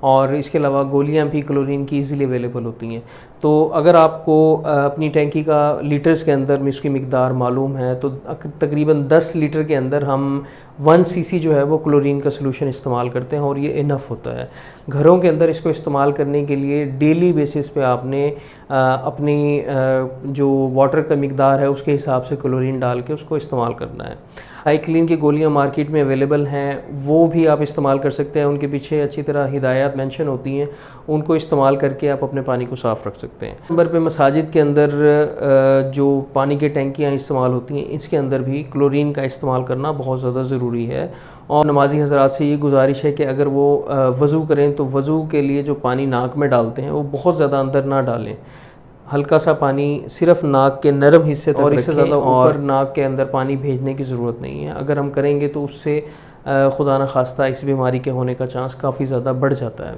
اور اس کے علاوہ گولیاں بھی کلورین کی ایزیلی اویلیبل ہوتی ہیں. تو اگر آپ کو اپنی ٹینکی کا لیٹرز کے اندر میں اس کی مقدار معلوم ہے تو تقریباً 10 لیٹر کے اندر ہم 1 cc جو ہے وہ کلورین کا سلوشن استعمال کرتے ہیں اور یہ انف ہوتا ہے. گھروں کے اندر اس کو استعمال کرنے کے لیے ڈیلی بیسس پہ آپ نے اپنی جو واٹر کا مقدار ہے اس کے حساب سے کلورین ڈال کے اس کو استعمال کرنا ہے. ہائی کلین کی گولیاں مارکیٹ میں اویلیبل ہیں، وہ بھی آپ استعمال کر سکتے ہیں. ان کے پیچھے اچھی طرح ہدایات مینشن ہوتی ہیں، ان کو استعمال کر کے آپ اپنے پانی کو صاف رکھ سکتے ہیں. نمبر پہ مساجد کے اندر جو پانی کی ٹینکیاں استعمال ہوتی ہیں اس کے اندر بھی کلورین کا استعمال کرنا بہت زیادہ ضروری ہے. اور نمازی حضرات سے یہ گزارش ہے کہ اگر وہ وضو کریں تو وضو کے لیے جو پانی ناک میں ڈالتے ہیں وہ بہت زیادہ اندر نہ ڈالیں، ہلکا سا پانی صرف ناک کے نرم حصے تک رکھیں، اور اس سے زیادہ اوپر ناک کے اندر پانی بھیجنے کی ضرورت نہیں ہے. اگر ہم کریں گے تو اس سے خدا نخواستہ اس بیماری کے ہونے کا چانس کافی زیادہ بڑھ جاتا ہے.